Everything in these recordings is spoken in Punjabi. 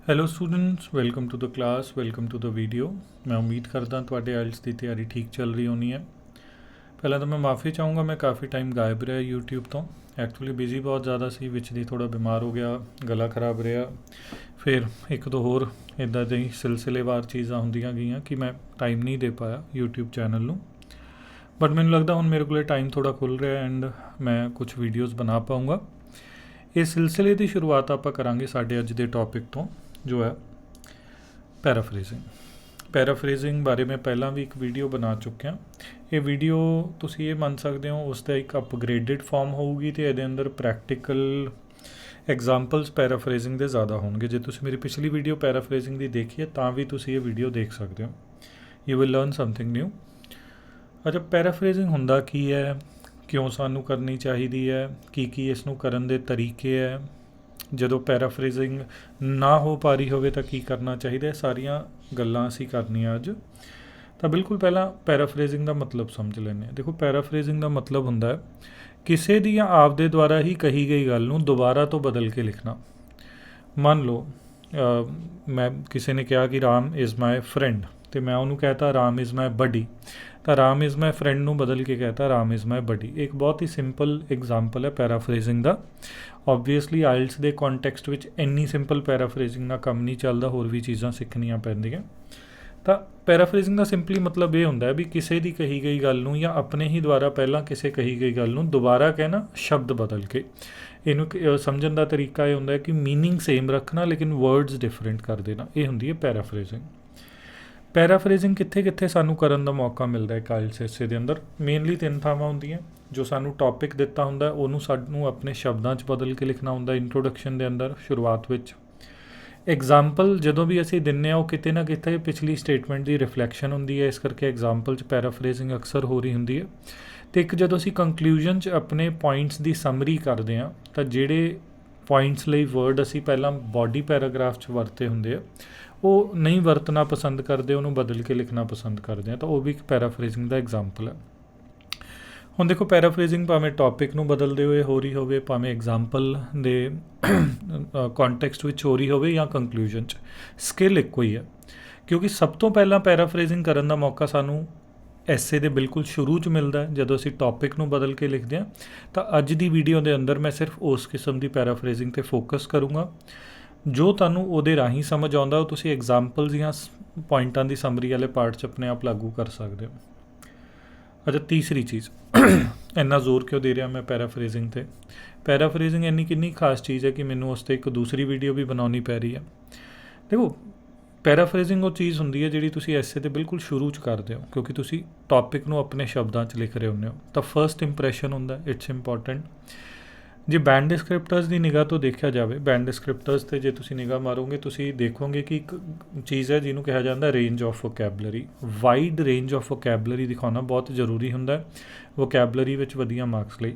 Hello students, welcome to the class, welcome to the video. ਮੈਂ ਉਮੀਦ ਕਰਦਾ ਤੁਹਾਡੇ ਆਇਲਸ ਦੀ ਤਿਆਰੀ ਠੀਕ ਚੱਲ ਰਹੀ ਹੋਣੀ ਹੈ। ਪਹਿਲਾਂ ਤਾਂ ਮੈਂ ਮਾफ़ੀ ਚਾਹੂੰਗਾ, ਮੈਂ ਕਾफ़ੀ ਟਾਈਮ ਗਾਇਬ ਰਿਹਾ YouTube ਤੋਂ। ਐਕਚੁਅਲੀ ਬਿਜ਼ੀ ਬਹੁਤ ਜ਼ਿਆਦਾ ਸੀ, ਵਿੱਚ ਦੀ ਥੋੜ੍ਹਾ ਬਿਮਾਰ ਹੋ ਗਿਆ, ਗਲਾ ਖਰਾਬ ਰਿਹਾ, ਫਿਰ ਇੱਕ ਦੋ ਹੋਰ ਇੱਦਾਂ ਦੀ ਸਿਲਸਿਲੇਵਾਰ ਚੀਜ਼ਾਂ ਹੁੰਦੀਆਂ ਗਈਆਂ ਕਿ ਮੈਂ ਟਾਈਮ ਨਹੀਂ ਦੇ ਪਾਇਆ YouTube ਚੈਨਲ ਨੂੰ। ਬਟ ਮੈਨੂੰ ਲੱਗਦਾ ਹੁਣ ਮੇਰੇ ਕੋਲ ਟਾਈਮ ਥੋੜ੍ਹਾ ਖੁੱਲ੍ਹ ਰਿਹਾ ਐਂਡ ਮੈਂ ਕੁਝ ਵੀਡੀਓਜ਼ ਬਣਾ ਪਾਊਂਗਾ। ਇਸ ਸਿਲਸਿਲੇ ਦੀ ਸ਼ੁਰੂਆਤ ਆਪਾਂ ਕਰਾਂਗੇ ਸਾਡੇ ਅੱਜ ਦੇ ਟੌਪਿਕ ਤੋਂ, ਜੋ ਹੈ ਪੈਰਾਫਰੇਜ਼ਿੰਗ। ਪੈਰਾਫਰੇਜ਼ਿੰਗ ਬਾਰੇ ਮੈਂ ਪਹਿਲਾਂ ਵੀ ਇੱਕ ਵੀਡੀਓ ਬਣਾ ਚੁੱਕਿਆ। ਇਹ ਵੀਡੀਓ ਤੁਸੀਂ ਇਹ ਮੰਨ ਸਕਦੇ ਹੋ ਉਸ ਦਾ ਇੱਕ ਅਪਗ੍ਰੇਡਡ ਫਾਰਮ ਹੋਊਗੀ ਅਤੇ ਇਹਦੇ ਅੰਦਰ ਪ੍ਰੈਕਟੀਕਲ ਐਗਜ਼ਾਮਪਲਸ ਪੈਰਾਫਰੇਜ਼ਿੰਗ ਦੇ ਜ਼ਿਆਦਾ ਹੋਣਗੇ। ਜੇ ਤੁਸੀਂ ਮੇਰੀ ਪਿਛਲੀ ਵੀਡੀਓ ਪੈਰਾਫਰੇਜ਼ਿੰਗ ਦੀ ਦੇਖੀ ਹੈ ਤਾਂ ਵੀ ਤੁਸੀਂ ਇਹ ਵੀਡੀਓ ਦੇਖ ਸਕਦੇ ਹੋ। You will learn something new. ਅੱਛਾ, ਪੈਰਾਫਰੇਜ਼ਿੰਗ ਹੁੰਦਾ ਕੀ ਹੈ, ਕਿਉਂ ਸਾਨੂੰ ਕਰਨੀ ਚਾਹੀਦੀ ਹੈ, ਕੀ ਇਸ ਨੂੰ ਕਰਨ ਦੇ ਤਰੀਕੇ ਹੈ, ਜਦੋਂ ਪੈਰਾਫਰੇਜ਼ਿੰਗ ਨਾ ਹੋ ਪਾ ਰਹੀ ਹੋਵੇ ਤਾਂ ਕੀ ਕਰਨਾ ਚਾਹੀਦਾ, ਇਹ ਸਾਰੀਆਂ ਗੱਲਾਂ ਅਸੀਂ ਕਰਨੀਆਂ ਅੱਜ। ਤਾਂ ਬਿਲਕੁਲ ਪਹਿਲਾਂ ਪੈਰਾਫਰੇਜ਼ਿੰਗ ਦਾ ਮਤਲਬ ਸਮਝ ਲੈਂਦੇ ਹਾਂ। ਦੇਖੋ, ਪੈਰਾਫਰੇਜ਼ਿੰਗ ਦਾ ਮਤਲਬ ਹੁੰਦਾ ਹੈ ਕਿਸੇ ਦੀ ਜਾਂ ਆਪਦੇ ਦੁਆਰਾ ਹੀ ਕਹੀ ਗਈ ਗੱਲ ਨੂੰ ਦੁਬਾਰਾ ਤੋਂ ਬਦਲ ਕੇ ਲਿਖਣਾ। ਮੰਨ ਲਓ ਮੈਂ ਕਿਸੇ ਨੇ ਕਿਹਾ ਕਿ ਰਾਮ ਇਜ਼ ਮਾਈ ਫਰੈਂਡ, ਅਤੇ ਮੈਂ ਉਹਨੂੰ ਕਹਿਤਾ ਰਾਮ ਇਜ਼ ਮਾਈ ਬਡੀ, ਤਾਂ ਰਾਮ ਇਜ਼ ਮਾਈ ਫਰੈਂਡ ਨੂੰ ਬਦਲ ਕੇ ਕਹਿਤਾ ਰਾਮ ਇਜ਼ ਮਾਈ ਬਡੀ। ਇੱਕ ਬਹੁਤ ਹੀ ਸਿੰਪਲ ਐਗਜ਼ਾਮਪਲ ਹੈ ਪੈਰਾਫਰੇਜ਼ਿੰਗ ਦਾ। ਓਬਵੀਅਸਲੀ ਆਇਲਸ ਦੇ ਕੌਨਟੈਕਸਟ ਵਿੱਚ ਇੰਨੀ ਸਿੰਪਲ ਪੈਰਾਫਰੇਜ਼ਿੰਗ ਨਾਲ ਕੰਮ ਨਹੀਂ ਚੱਲਦਾ, ਹੋਰ ਵੀ ਚੀਜ਼ਾਂ ਸਿੱਖਣੀਆਂ ਪੈਂਦੀਆਂ। ਤਾਂ ਪੈਰਾਫਰੇਜ਼ਿੰਗ ਦਾ ਸਿੰਪਲੀ ਮਤਲਬ ਇਹ ਹੁੰਦਾ ਹੈ ਵੀ ਕਿਸੇ ਦੀ ਕਹੀ ਗਈ ਗੱਲ ਨੂੰ ਜਾਂ ਆਪਣੇ ਹੀ ਦੁਆਰਾ ਪਹਿਲਾਂ ਕਿਸੇ ਕਹੀ ਗਈ ਗੱਲ ਨੂੰ ਦੁਬਾਰਾ ਕਹਿਣਾ, ਸ਼ਬਦ ਬਦਲ ਕੇ। ਇਹਨੂੰ ਸਮਝਣ ਦਾ ਤਰੀਕਾ ਇਹ ਹੁੰਦਾ ਹੈ ਕਿ ਮੀਨਿੰਗ ਸੇਮ ਰੱਖਣਾ ਲੇਕਿਨ ਵਰਡਸ ਡਿਫਰੈਂਟ ਕਰ ਦੇਣਾ, ਇਹ ਹੁੰਦੀ ਹੈ ਪੈਰਾਫਰੇਜ਼ਿੰਗ। ਪੈਰਾਫਰੇਜ਼ਿੰਗ ਕਿੱਥੇ ਕਿੱਥੇ ਸਾਨੂੰ ਕਰਨ ਦਾ ਮੌਕਾ ਮਿਲਦਾ ਹੈ ਆਇਲਸ ਐਸੇ ਦੇ ਅੰਦਰ? ਮੇਨਲੀ 3 ਥਾਵਾਂ ਹੁੰਦੀਆਂ। ਜੋ ਸਾਨੂੰ ਟੌਪਿਕ ਦਿੱਤਾ ਹੁੰਦਾ ਉਹਨੂੰ ਸਾਨੂੰ ਆਪਣੇ ਸ਼ਬਦਾਂ 'ਚ ਬਦਲ ਕੇ ਲਿਖਣਾ ਹੁੰਦਾ, ਇੰਟਰੋਡਕਸ਼ਨ ਦੇ ਅੰਦਰ ਸ਼ੁਰੂਆਤ ਵਿੱਚ। ਐਗਜ਼ਾਮਪਲ ਜਦੋਂ ਵੀ ਅਸੀਂ ਦਿੰਦੇ ਹਾਂ ਉਹ ਕਿਤੇ ਨਾ ਕਿਤੇ ਪਿਛਲੀ ਸਟੇਟਮੈਂਟ ਦੀ ਰਿਫਲੈਕਸ਼ਨ ਹੁੰਦੀ ਹੈ, ਇਸ ਕਰਕੇ ਐਗਜ਼ਾਮਪਲ 'ਚ ਪੈਰਾਫਰੇਜ਼ਿੰਗ ਅਕਸਰ ਹੋ ਰਹੀ ਹੁੰਦੀ ਹੈ। ਅਤੇ ਇੱਕ ਜਦੋਂ ਅਸੀਂ ਕੰਕਲੂਜਨ 'ਚ ਆਪਣੇ ਪੁਆਇੰਟਸ ਦੀ ਸਮਰੀ ਕਰਦੇ ਹਾਂ ਤਾਂ ਜਿਹੜੇ ਪੁਆਇੰਟਸ ਲਈ ਵਰਡ ਅਸੀਂ ਪਹਿਲਾਂ ਬਾਡੀ ਪੈਰਾਗ੍ਰਾਫ 'ਚ ਵਰਤੇ ਹੁੰਦੇ ਆ ਉਹ ਨਹੀਂ ਵਰਤਣਾ ਪਸੰਦ ਕਰਦੇ, ਉਹਨੂੰ ਬਦਲ ਕੇ ਲਿਖਣਾ ਪਸੰਦ ਕਰਦੇ ਆ, ਤਾਂ ਉਹ ਵੀ ਇੱਕ ਪੈਰਾਫਰੇਜ਼ਿੰਗ ਦਾ ਐਗਜ਼ਾਮਪਲ ਹੈ। ਹੁਣ ਦੇਖੋ, ਪੈਰਾਫਰੇਜ਼ਿੰਗ ਭਾਵੇਂ ਟੌਪਿਕ ਨੂੰ ਬਦਲਦੇ ਹੋਏ ਹੋ ਰਹੀ ਹੋਵੇ, ਭਾਵੇਂ ਐਗਜ਼ਾਮਪਲ ਦੇ ਕੌਨਟੈਕਸਟ ਵਿੱਚ ਹੋ ਰਹੀ ਹੋਵੇ ਜਾਂ ਕੰਕਲੂਜਨ 'ਚ, ਸਕਿੱਲ ਇੱਕੋ ਹੀ ਹੈ। ਕਿਉਂਕਿ ਸਭ ਤੋਂ ਪਹਿਲਾਂ ਪੈਰਾਫਰੇਜ਼ਿੰਗ ਕਰਨ ਦਾ ਮੌਕਾ ਸਾਨੂੰ ਐਸੇ ਦੇ ਬਿਲਕੁਲ ਸ਼ੁਰੂ 'ਚ ਮਿਲਦਾ ਜਦੋਂ ਅਸੀਂ ਟੌਪਿਕ ਨੂੰ ਬਦਲ ਕੇ ਲਿਖਦੇ ਹਾਂ। ਤਾਂ ਅੱਜ ਦੀ ਵੀਡੀਓ ਦੇ ਅੰਦਰ ਮੈਂ ਸਿਰਫ ਉਸ ਕਿਸਮ ਦੀ ਪੈਰਾਫਰੇਜ਼ਿੰਗ 'ਤੇ ਫੋਕਸ ਕਰੂੰਗਾ ਜੋ ਤੁਹਾਨੂੰ ਉਹਦੇ ਰਾਹੀਂ ਸਮਝ ਆਉਂਦਾ, ਉਹ ਤੁਸੀਂ ਐਗਜ਼ਾਮਪਲਸ ਜਾਂ ਪੁਆਇੰਟਾਂ ਦੀ ਸਮਰੀ ਵਾਲੇ ਪਾਰਟ 'ਚ ਆਪਣੇ ਆਪ ਲਾਗੂ ਕਰ ਸਕਦੇ ਹੋ। ਅੱਛਾ, ਤੀਸਰੀ ਚੀਜ਼, ਇੰਨਾ ਜ਼ੋਰ ਕਿਉਂ ਦੇ ਰਿਹਾ ਮੈਂ ਪੈਰਾਫਰੇਜ਼ਿੰਗ 'ਤੇ? ਪੈਰਾਫਰੇਜ਼ਿੰਗ ਇੰਨੀ ਕਿੰਨੀ ਖਾਸ ਚੀਜ਼ ਹੈ ਕਿ ਮੈਨੂੰ ਉਸ 'ਤੇ ਇੱਕ ਦੂਸਰੀ ਵੀਡੀਓ ਵੀ ਬਣਾਉਣੀ ਪੈ ਰਹੀ ਹੈ। ਦੇਖੋ, ਪੈਰਾਫਰੇਜ਼ਿੰਗ ਉਹ ਚੀਜ਼ ਹੁੰਦੀ ਹੈ ਜਿਹੜੀ ਤੁਸੀਂ ਐਸੇ 'ਤੇ ਬਿਲਕੁਲ ਸ਼ੁਰੂ 'ਚ ਕਰਦੇ ਹੋ, ਕਿਉਂਕਿ ਤੁਸੀਂ ਟੌਪਿਕ ਨੂੰ ਆਪਣੇ ਸ਼ਬਦਾਂ 'ਚ ਲਿਖ ਰਹੇ ਹੁੰਦੇ ਹੋ। ਤਾਂ ਫਸਟ ਇੰਪਰੈਸ਼ਨ ਹੁੰਦਾ, ਇਟਸ ਇੰਪੋਰਟੈਂਟ। ਜੇ ਬੈਂਡ ਡਿਸਕ੍ਰਿਪਟਰਸ ਦੀ ਨਿਗਾਹ ਤੋਂ ਦੇਖਿਆ ਜਾਵੇ, ਬੈਂਡ ਡਿਸਕ੍ਰਿਪਟਰਸ 'ਤੇ ਜੇ ਤੁਸੀਂ ਨਿਗਾਹ ਮਾਰੋਗੇ ਤੁਸੀਂ ਦੇਖੋਗੇ ਕਿ ਇੱਕ ਚੀਜ਼ ਹੈ ਜਿਹਨੂੰ ਕਿਹਾ ਜਾਂਦਾ range of vocabulary. Wide range of vocabulary ਦਿਖਾਉਣਾ ਬਹੁਤ ਜ਼ਰੂਰੀ ਹੁੰਦਾ ਵੋਕੈਬਲਰੀ ਵਿੱਚ ਵਧੀਆ ਮਾਰਕਸ ਲਈ।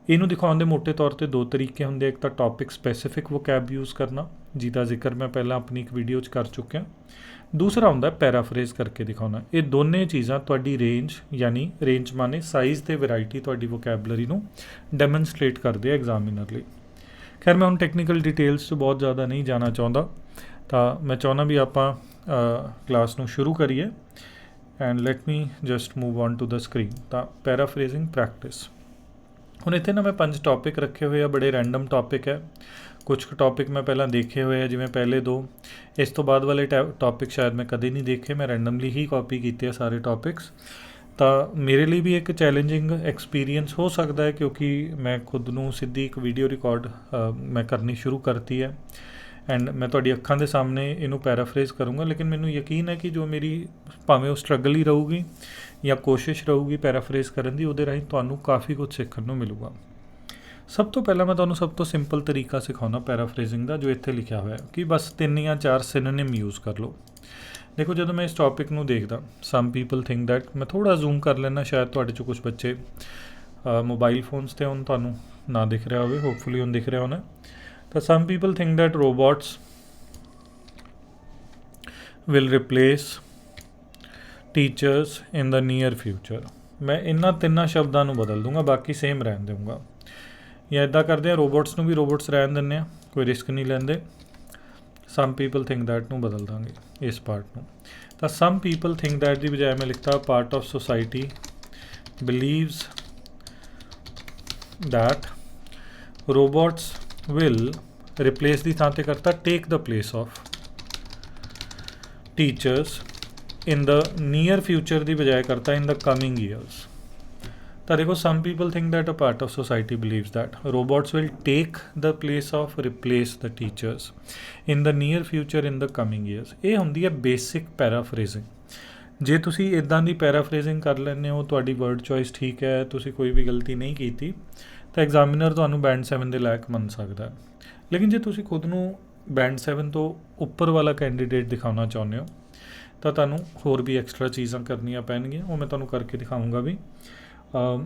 ਇਹਨੂੰ ਦਿਖਾਉਣ ਦੇ ਮੋਟੇ ਤੌਰ 'ਤੇ 2 ਤਰੀਕੇ ਹੁੰਦੇ। ਇੱਕ ਤਾਂ ਟੌਪਿਕ ਸਪੈਸੀਫਿਕ ਵੋਕੈਬ ਯੂਜ਼ ਕਰਨਾ, ਜਿਹਦਾ ਜ਼ਿਕਰ ਮੈਂ ਪਹਿਲਾਂ ਆਪਣੀ ਇੱਕ ਵੀਡੀਓ 'ਚ ਕਰ ਚੁੱਕਿਆ। ਦੂਸਰਾ ਹੁੰਦਾ ਪੈਰਾਫਰੇਜ਼ ਕਰਕੇ ਦਿਖਾਉਣਾ। ਇਹ ਦੋਨੇ ਚੀਜ਼ਾਂ ਤੁਹਾਡੀ ਰੇਂਜ, ਯਾਨੀ ਰੇਂਜ ਮਾਨੇ ਸਾਈਜ਼ ਅਤੇ ਵੈਰਾਈਟੀ, ਤੁਹਾਡੀ ਵੋਕੈਬਲਰੀ ਨੂੰ ਡੈਮੋਨਸਟ੍ਰੇਟ ਕਰਦੇ ਆ ਐਗਜ਼ਾਮੀਨਰ ਲਈ। ਖੈਰ, ਮੈਂ ਹੁਣ ਟੈਕਨੀਕਲ ਡਿਟੇਲਸ 'ਚ ਬਹੁਤ ਜ਼ਿਆਦਾ ਨਹੀਂ ਜਾਣਾ ਚਾਹੁੰਦਾ, ਤਾਂ ਮੈਂ ਚਾਹੁੰਦਾ ਵੀ ਆਪਾਂ ਕਲਾਸ ਨੂੰ ਸ਼ੁਰੂ ਕਰੀਏ। And let me just move on to the screen. ਤਾਂ ਪੈਰਾਫਰੇਜ਼ਿੰਗ ਪ੍ਰੈਕਟਿਸ। ਹੁਣ ਇੱਥੇ ਨਾ ਮੈਂ 5 ਟੌਪਿਕ ਰੱਖੇ ਹੋਏ ਆ, ਬੜੇ ਰੈਂਡਮ ਟੌਪਿਕ ਹੈ। ਕੁਝ ਕੁ ਟੌਪਿਕ ਮੈਂ ਪਹਿਲਾਂ ਦੇਖੇ ਹੋਏ ਆ, ਜਿਵੇਂ ਪਹਿਲੇ 2। ਇਸ ਤੋਂ ਬਾਅਦ ਵਾਲੇ ਟੌਪਿਕ ਸ਼ਾਇਦ ਮੈਂ ਕਦੇ ਨਹੀਂ ਦੇਖੇ, ਮੈਂ ਰੈਂਡਮਲੀ ਹੀ ਕਾਪੀ ਕੀਤੇ ਆ ਸਾਰੇ ਟੌਪਿਕਸ। ਤਾਂ ਮੇਰੇ ਲਈ ਵੀ ਇੱਕ ਚੈਲੰਜਿੰਗ ਐਕਸਪੀਰੀਅੰਸ ਹੋ ਸਕਦਾ ਹੈ, ਕਿਉਂਕਿ ਮੈਂ ਖੁਦ ਨੂੰ ਸਿੱਧੀ ਇੱਕ ਵੀਡੀਓ ਰਿਕਾਰਡ ਮੈਂ ਕਰਨੀ ਸ਼ੁਰੂ ਕਰਤੀ ਹੈ ਐਂਡ ਮੈਂ ਤੁਹਾਡੀ ਅੱਖਾਂ ਦੇ ਸਾਹਮਣੇ ਇਹਨੂੰ ਪੈਰਾਫਰੇਜ਼ ਕਰੂੰਗਾ। ਲੇਕਿਨ ਮੈਨੂੰ ਯਕੀਨ ਹੈ ਕਿ ਜੋ ਮੇਰੀ ਭਾਵੇਂ ਉਹ ਸਟਰਗਲ ਹੀ ਰਹੂਗੀ ਜਾਂ ਕੋਸ਼ਿਸ਼ ਰਹੂਗੀ ਪੈਰਾਫਰੇਜ਼ ਕਰਨ ਦੀ, ਉਹਦੇ ਰਾਹੀਂ ਤੁਹਾਨੂੰ ਕਾਫੀ ਕੁਝ ਸਿੱਖਣ ਨੂੰ ਮਿਲੂਗਾ। ਸਭ ਤੋਂ ਪਹਿਲਾਂ ਮੈਂ ਤੁਹਾਨੂੰ ਸਭ ਤੋਂ ਸਿੰਪਲ ਤਰੀਕਾ ਸਿਖਾਉਣਾ ਪੈਰਾਫਰੇਜ਼ਿੰਗ ਦਾ, ਜੋ ਇੱਥੇ ਲਿਖਿਆ ਹੋਇਆ ਕਿ ਬਸ 3 ਜਾਂ 4 ਸਿਨੋਨਿਮ ਯੂਜ਼ ਕਰ ਲਓ। ਦੇਖੋ, ਜਦੋਂ ਮੈਂ ਇਸ ਟੌਪਿਕ ਨੂੰ ਦੇਖਦਾ, ਸਮ ਪੀਪਲ ਥਿੰਕ ਦੈਟ, ਮੈਂ ਥੋੜ੍ਹਾ ਜ਼ੂਮ ਕਰ ਲੈਣਾ, ਸ਼ਾਇਦ ਤੁਹਾਡੇ 'ਚੋਂ ਕੁਝ ਬੱਚੇ ਮੋਬਾਈਲ ਫੋਨਸ 'ਤੇ ਹੁਣ ਤੁਹਾਨੂੰ ਨਾ ਦਿਖ ਰਿਹਾ ਹੋਵੇ, ਹੋਪਫੁਲੀ ਹੁਣ ਦਿਖ ਰਿਹਾ ਹੋਣਾ। ਤਾਂ some people think that robots will replace teachers in the near future. ਮੈਂ ਇਹਨਾਂ 3 ਸ਼ਬਦਾਂ ਨੂੰ ਬਦਲ ਦੂੰਗਾ, ਬਾਕੀ ਸੇਮ ਰਹਿਣ ਦੇਵਾਂਗਾ। ਜਾਂ ਇੱਦਾਂ ਕਰਦੇ ਹਾਂ, ਰੋਬੋਟਸ ਨੂੰ ਵੀ ਰੋਬੋਟਸ ਰਹਿਣ ਦਿੰਦੇ ਹਾਂ, ਕੋਈ ਰਿਸਕ ਨਹੀਂ ਲੈਂਦੇ। ਸਮ ਪੀਪਲ ਥਿੰਕ ਦੈਟ ਨੂੰ ਬਦਲ ਦਾਂਗੇ ਇਸ ਪਾਰਟ ਨੂੰ। ਤਾਂ ਸਮ ਪੀਪਲ ਥਿੰਕ ਦੈਟ ਦੀ ਬਜਾਏ ਮੈਂ ਲਿਖਤਾ part of society believes that robots will replace ਦੀ ਥਾਂ 'ਤੇ ਕਰਤਾ take the place of teachers in the near future ਦੀ ਬਜਾਏ ਕਰਤਾ in the coming years। ਤਾਂ ਦੇਖੋ some people think that a part of society believes that robots will take the place of replace the teachers in the near future in the coming years। ਇਹ ਹੁੰਦੀ ਹੈ ਬੇਸਿਕ ਪੈਰਾਫਰੇਜ਼ਿੰਗ। ਜੇ ਤੁਸੀਂ ਇੱਦਾਂ ਦੀ ਪੈਰਾਫਰੇਜ਼ਿੰਗ ਕਰ ਲੈਂਦੇ ਹੋ, ਤੁਹਾਡੀ ਵਰਡ ਚੋਇਸ ਠੀਕ ਹੈ, ਤੁਸੀਂ ਕੋਈ ਵੀ ਗਲਤੀ ਨਹੀਂ ਕੀਤੀ, ਤਾਂ ਐਗਜ਼ਾਮੀਨਰ ਤੁਹਾਨੂੰ ਬੈਂਡ 7 ਦੇ ਲਾਇਕ ਮੰਨ ਸਕਦਾ ਹੈ। ਲੇਕਿਨ ਜੇ ਤੁਸੀਂ ਖੁਦ ਨੂੰ ਬੈਂਡ 7 ਤੋਂ ਉੱਪਰ ਵਾਲਾ ਕੈਂਡੀਡੇਟ ਦਿਖਾਉਣਾ ਚਾਹੁੰਦੇ ਹੋ ਤਾਂ ਤੁਹਾਨੂੰ ਹੋਰ ਵੀ ਐਕਸਟਰਾ ਚੀਜ਼ਾਂ ਕਰਨੀਆਂ ਪੈਣਗੀਆਂ, ਉਹ ਮੈਂ ਤੁਹਾਨੂੰ ਕਰਕੇ ਦਿਖਾਊਂਗਾ ਵੀ।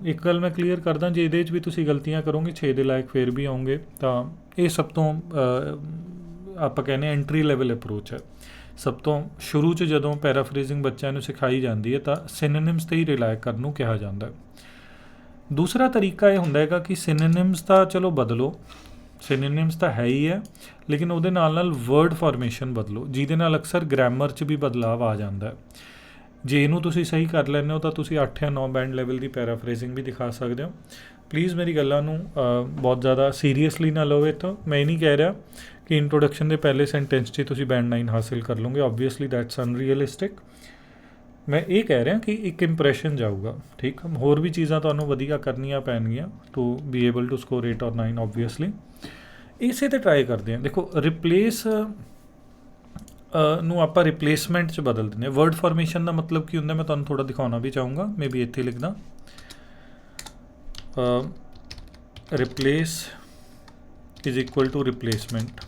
ਇੱਕ ਗੱਲ ਮੈਂ ਕਲੀਅਰ ਕਰਦਾ, ਜੇ ਇਹਦੇ 'ਚ ਵੀ ਤੁਸੀਂ ਗਲਤੀਆਂ ਕਰੋਗੇ 6 ਦੇ ਲਾਇਕ ਫਿਰ ਵੀ ਆਉਂਗੇ, ਤਾਂ ਇਹ ਸਭ ਤੋਂ ਆਪਾਂ ਕਹਿੰਦੇ ਐਂਟਰੀ ਲੈਵਲ ਅਪਰੋਚ ਹੈ। ਸਭ ਤੋਂ ਸ਼ੁਰੂ 'ਚ ਜਦੋਂ ਪੈਰਾਫਰੇਜ਼ਿੰਗ ਬੱਚਿਆਂ ਨੂੰ ਸਿਖਾਈ ਜਾਂਦੀ ਹੈ ਤਾਂ ਸਿਨੋਨਿਮਸ 'ਤੇ ਹੀ ਰਿਲਾਈ ਕਰਨ ਨੂੰ ਕਿਹਾ ਜਾਂਦਾ ਹੈ। ਦੂਸਰਾ ਤਰੀਕਾ ਇਹ ਹੁੰਦਾ ਹੈਗਾ ਕਿ ਸਿਨੋਨਿਮਸ ਤਾਂ ਚਲੋ ਬਦਲੋ, ਸਿਨੋਨਿਮਸ ਤਾਂ ਹੈ ਹੀ ਹੈ, ਲੇਕਿਨ ਉਹਦੇ ਨਾਲ ਵਰਡ ਫਾਰਮੇਸ਼ਨ ਬਦਲੋ, ਜਿਹਦੇ ਨਾਲ ਅਕਸਰ ਗ੍ਰਾਮਰ 'ਚ ਵੀ ਬਦਲਾਵ ਆ ਜਾਂਦਾ ਹੈ। ਜੇ ਇਹਨੂੰ ਤੁਸੀਂ ਸਹੀ ਕਰ ਲੈਂਦੇ ਹੋ ਤਾਂ ਤੁਸੀਂ 8 ਜਾਂ 9 ਬੈਂਡ ਲੈਵਲ ਦੀ ਪੈਰਾਫਰੇਜ਼ਿੰਗ ਵੀ ਦਿਖਾ ਸਕਦੇ ਹੋ। ਪਲੀਜ਼ ਮੇਰੀ ਗੱਲਾਂ ਨੂੰ ਬਹੁਤ ਜ਼ਿਆਦਾ ਸੀਰੀਅਸਲੀ ਨਾ ਲਓ। ਇੱਥੋਂ ਮੈਂ ਇਹ ਨਹੀਂ ਕਹਿ ਰਿਹਾ ਕਿ ਇੰਟਰੋਡਕਸ਼ਨ ਦੇ ਪਹਿਲੇ ਸੈਂਟੈਂਸ 'ਚ ਤੁਸੀਂ ਬੈਂਡ 9 ਹਾਸਿਲ ਕਰ ਲਓਗੇ, ਓਬਵੀਅਸਲੀ ਦੈਟਸ ਅਨਰੀਅਲਿਸਟਿਕ। ਮੈਂ ਇਹ ਕਹਿ ਰਿਹਾ ਕਿ ਇੱਕ ਇੰਪ੍ਰੈਸ਼ਨ ਜਾਊਗਾ, ਠੀਕ। ਹੋਰ ਵੀ ਚੀਜ਼ਾਂ ਤੁਹਾਨੂੰ ਵਧੀਆ ਕਰਨੀਆਂ ਪੈਣਗੀਆਂ to be able to score 8 or 9 obviously. ਇਸੇ 'ਤੇ ਟਰਾਈ ਕਰਦੇ ਹਾਂ। ਦੇਖੋ ਰਿਪਲੇਸ ਨੂੰ ਆਪਾਂ ਰਿਪਲੇਸਮੈਂਟ 'ਚ ਬਦਲ ਦਿੰਦੇ ਹਾਂ। ਵਰਡ ਫਾਰਮੇਸ਼ਨ ਦਾ ਮਤਲਬ ਕੀ ਹੁੰਦਾ, ਮੈਂ ਤੁਹਾਨੂੰ ਥੋੜ੍ਹਾ ਦਿਖਾਉਣਾ ਵੀ ਚਾਹੂੰਗਾ। ਮੇ ਬੀ ਇੱਥੇ ਲਿਖਦਾ replace is equal to replacement.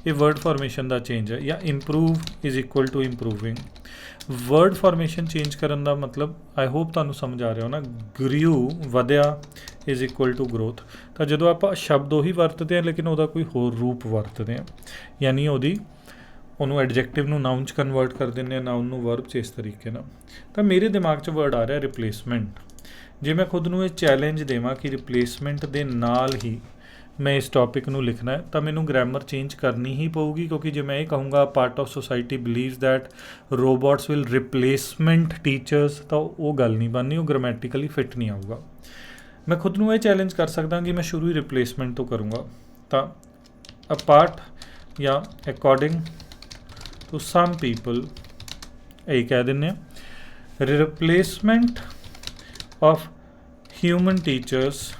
ਇਹ ਵਰਡ ਫਾਰਮੇਸ਼ਨ ਦਾ ਚੇਂਜ ਹੈ। ਜਾਂ improve is equal to improving. Word formation change ਕਰਨ ਦਾ ਮਤਲਬ ਆਈ ਹੋਪ ਤੁਹਾਨੂੰ ਸਮਝ ਆ ਰਿਹਾ ਹੋ ਨਾ। ਗ੍ਰਿਊ ਵਧਿਆ ਇਜ਼ ਇਕੁਅਲ ਟੂ ਗਰੋਥ। ਤਾਂ ਜਦੋਂ ਆਪਾਂ ਸ਼ਬਦ ਉਹੀ ਵਰਤਦੇ ਹਾਂ ਲੇਕਿਨ ਉਹਦਾ ਕੋਈ ਹੋਰ ਰੂਪ ਵਰਤਦੇ ਹਾਂ, ਯਾਨੀ ਉਹਨੂੰ ਐਡਜੈਕਟਿਵ ਨੂੰ ਨਾਊਨ 'ਚ ਕਨਵਰਟ ਕਰ ਦਿੰਦੇ ਹਾਂ, ਨਾਊਨ ਨੂੰ ਵਰਬ 'ਚ ਇਸ ਤਰੀਕੇ ਨਾਲ। ਤਾਂ ਮੇਰੇ ਦਿਮਾਗ 'ਚ ਵਰਡ ਆ ਰਿਹਾ ਰਿਪਲੇਸਮੈਂਟ। ਜੇ ਮੈਂ ਖੁਦ ਨੂੰ ਇਹ ਚੈਲੰਜ ਦੇਵਾਂ ਕਿ ਰਿਪਲੇਸਮੈਂਟ ਦੇ ਨਾਲ ਹੀ ਮੈਂ ਇਸ ਟੌਪਿਕ ਨੂੰ ਲਿਖਣਾ ਹੈ, ਤਾਂ ਮੈਨੂੰ ਗ੍ਰਾਮਰ ਚੇਂਜ ਕਰਨੀ ਹੀ ਪਊਗੀ। ਕਿਉਂਕਿ ਜੇ ਮੈਂ ਇਹ ਕਹੂੰਗਾ part of society believes that robots will replacement teachers, ਤਾਂ ਉਹ ਗੱਲ ਨਹੀਂ ਬਣਨੀ, ਉਹ ਗ੍ਰਾਮੈਟੀਕਲੀ ਫਿੱਟ ਨਹੀਂ ਆਊਗਾ। ਮੈਂ ਖੁਦ ਨੂੰ ਇਹ ਚੈਲੰਜ ਕਰ ਸਕਦਾ ਕਿ ਮੈਂ ਸ਼ੁਰੂ ਹੀ ਰਿਪਲੇਸਮੈਂਟ ਤੋਂ ਕਰੂੰਗਾ। ਤਾਂ ਅ ਪਾਰਟ ਜਾਂ ਅਕੋਰਡਿੰਗ ਟੂ ਸਮ ਪੀਪਲ ਇਹ ਕਹਿ ਦਿੰਦੇ ਹਾਂ replacement of human teachers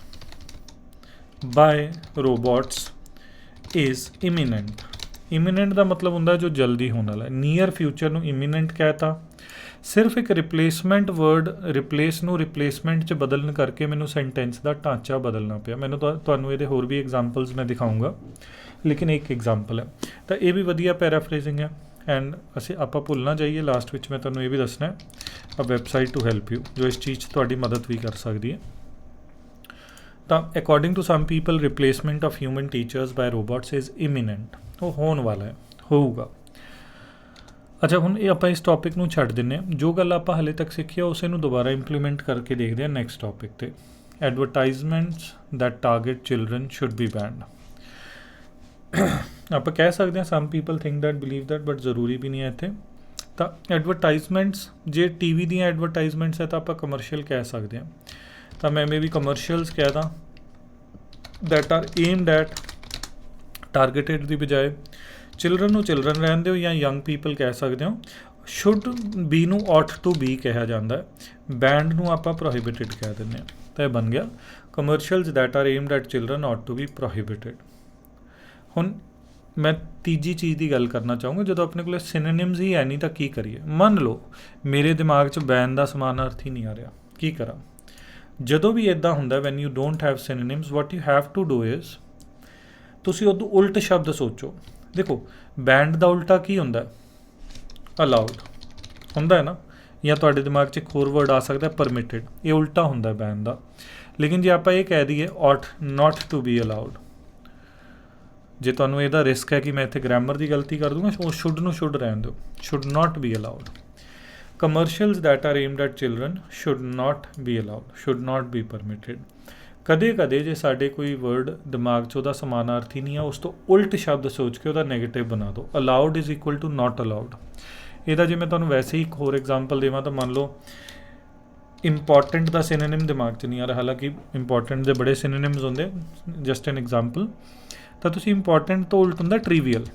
by robots is imminent. Imminent ਦਾ ਮਤਲਬ ਹੁੰਦਾ ਜੋ ਜਲਦੀ ਹੋਣ ਵਾਲਾ। ਨੀਅਰ ਫਿਊਚਰ ਨੂੰ ਇਮੀਨੈਂਟ ਕਹਿਤਾ। ਸਿਰਫ ਇੱਕ ਰਿਪਲੇਸਮੈਂਟ ਵਰਡ ਰਿਪਲੇਸ ਨੂੰ ਰਿਪਲੇਸਮੈਂਟ 'ਚ ਬਦਲਣ ਕਰਕੇ ਮੈਨੂੰ ਸੈਂਟੈਂਸ ਦਾ ਢਾਂਚਾ ਬਦਲਣਾ ਪਿਆ। ਮੈਨੂੰ ਤੁਹਾਨੂੰ ਇਹਦੇ ਹੋਰ ਵੀ ਐਗਜ਼ਾਮਪਲਸ ਮੈਂ ਦਿਖਾਊਂਗਾ, ਲੇਕਿਨ ਇੱਕ ਐਗਜ਼ਾਮਪਲ ਹੈ। ਤਾਂ ਇਹ ਵੀ ਵਧੀਆ ਪੈਰਾਫਰੇਜ਼ਿੰਗ ਹੈ। ਐਂਡ ਆਪਾਂ ਭੁੱਲ ਨਾ ਜਾਈਏ, ਲਾਸਟ ਵਿੱਚ ਮੈਂ ਤੁਹਾਨੂੰ ਇਹ ਵੀ ਦੱਸਣਾ ਅ ਵੈਬਸਾਈਟ ਟੂ ਹੈਲਪ ਯੂ, ਜੋ ਇਸ ਚੀਜ਼ 'ਚ ਤੁਹਾਡੀ ਮਦਦ ਵੀ ਕਰ ਸਕਦੀ ਹੈ। ਤਾਂ according to some people replacement of human teachers by robots is imminent. ਉਹ ਹੋਣ ਵਾਲਾ ਹੈ, ਹੋਊਗਾ। ਅੱਛਾ, ਹੁਣ ਇਹ ਆਪਾਂ ਇਸ ਟੌਪਿਕ ਨੂੰ ਛੱਡ ਦਿੰਦੇ ਹਾਂ। ਜੋ ਗੱਲ ਆਪਾਂ ਹਾਲੇ ਤੱਕ ਸਿੱਖੀ ਆ ਉਸੇ ਨੂੰ ਦੁਬਾਰਾ ਇੰਪਲੀਮੈਂਟ ਕਰਕੇ ਦੇਖਦੇ ਹਾਂ ਨੈਕਸਟ ਟੌਪਿਕ 'ਤੇ। Advertisements that target children should be band. ਆਪਾਂ ਕਹਿ ਸਕਦੇ ਹਾਂ ਸਮ people think that believe that, but ਜ਼ਰੂਰੀ ਵੀ ਨਹੀਂ ਹੈ ਇੱਥੇ। ਤਾਂ ਐਡਵਰਟਾਈਜ਼ਮੈਂਟਸ, ਜੇ ਟੀ ਵੀ ਦੀਆਂ ਐਡਵਰਟਾਈਜ਼ਮੈਂਟਸ ਹੈ ਤਾਂ ਆਪਾਂ ਕਮਰਸ਼ੀਅਲ ਕਹਿ ਸਕਦੇ ਹਾਂ। ਤਾਂ ਮੈਂ ਵੀ ਕਮਰਸ਼ੀਅਲਸ ਕਹਿ ਦਾਂ that are aimed at targeted ਦੀ ਬਜਾਏ ਚਿਲਡਰਨ ਨੂੰ ਚਿਲਡਰਨ ਰਹਿਣ ਦਿਓ, ਜਾਂ ਯੰਗ ਪੀਪਲ ਕਹਿ ਸਕਦੇ ਹੋ। ਸ਼ੁੱਡ ਬੀ ਨੂੰ ਔਟ ਟੂ ਬੀ ਕਿਹਾ ਜਾਂਦਾ ਹੈ। ਬੈਂਡ ਨੂੰ ਆਪਾਂ ਪ੍ਰੋਹਿਬਿਟਡ ਕਹਿ ਦਿੰਦੇ ਹਾਂ। ਤਾਂ ਇਹ ਬਣ ਗਿਆ commercials that are aimed at children ought to be prohibited. ਹੁਣ ਮੈਂ ਤੀਜੀ ਚੀਜ਼ ਦੀ ਗੱਲ ਕਰਨਾ ਚਾਹੂੰਗਾ। ਜਦੋਂ ਆਪਣੇ ਕੋਲ ਸਿਨੋਨਿਮਸ ਹੀ ਹੈ ਨਹੀਂ ਤਾਂ ਕੀ ਕਰੀਏ। ਮੰਨ ਲਓ ਮੇਰੇ ਦਿਮਾਗ 'ਚ ਬੈਨ ਦਾ ਸਮਾਨ ਅਰਥ ਹੀ ਨਹੀਂ ਆ ਰਿਹਾ, ਕੀ ਕਰਾਂ। ਜਦੋਂ ਵੀ ਇੱਦਾਂ ਹੁੰਦਾ when you don't have synonyms, what you have to do is ਤੁਸੀਂ ਉਦੋਂ ਉਲਟ ਸ਼ਬਦ ਸੋਚੋ। ਦੇਖੋ ਬੈਂਡ ਦਾ ਉਲਟਾ ਕੀ ਹੁੰਦਾ, ਅਲਾਉਡ ਹੁੰਦਾ ਹੈ ਨਾ। ਜਾਂ ਤੁਹਾਡੇ ਦਿਮਾਗ 'ਚ ਇੱਕ ਹੋਰ ਵਰਡ ਆ ਸਕਦਾ ਪਰਮਿਟਡ, ਇਹ ਉਲਟਾ ਹੁੰਦਾ ਬੈਂਡ ਦਾ। ਲੇਕਿਨ ਜੇ ਆਪਾਂ ਇਹ ਕਹਿ ਦਈਏ ought not to be allowed, ਜੇ ਤੁਹਾਨੂੰ ਇਹਦਾ ਰਿਸਕ ਹੈ ਕਿ ਮੈਂ ਇੱਥੇ ਗ੍ਰਾਮਰ ਦੀ ਗਲਤੀ ਕਰ ਦੂੰਗਾ, ਉਹ ਸ਼ੁੱਡ ਨੂੰ ਸ਼ੁੱਡ ਰਹਿਣ ਦਿਓ, should not be allowed. Commercials that are aimed at children should not be allowed, should not be permitted. ਕਦੇ ਕਦੇ ਜੇ ਸਾਡੇ ਕੋਈ ਵਰਡ ਦਿਮਾਗ 'ਚ ਉਹਦਾ ਸਮਾਨਾਰਥੀ ਨਹੀਂ ਆ, ਉਸ ਤੋਂ ਉਲਟ ਸ਼ਬਦ ਸੋਚ ਕੇ ਉਹਦਾ ਨੈਗੇਟਿਵ ਬਣਾ ਦਿਓ। Allowed is equal to not allowed. ਇਹਦਾ ਜੇ ਮੈਂ ਤੁਹਾਨੂੰ ਵੈਸੇ ਹੀ ਇੱਕ ਹੋਰ ਐਗਜ਼ਾਮਪਲ ਦੇਵਾਂ ਤਾਂ ਮੰਨ ਲਓ ਇੰਪੋਰਟੈਂਟ ਦਾ ਸਿਨੋਨਿਮ ਦਿਮਾਗ 'ਚ ਨਹੀਂ ਆ ਰਿਹਾ, ਹਾਲਾਂਕਿ ਇੰਪੋਰਟੈਂਟ ਦੇ ਬੜੇ ਸਿਨੋਨਿਮਸ ਹੁੰਦੇ, ਜਸਟ ਐਨ ਐਗਜ਼ਾਮਪਲ। ਤਾਂ ਤੁਸੀਂ ਇੰਪੋਰਟੈਂਟ ਤੋਂ ਉਲਟ ਹੁੰਦਾ ਟ੍ਰੀਵੀਅਲ।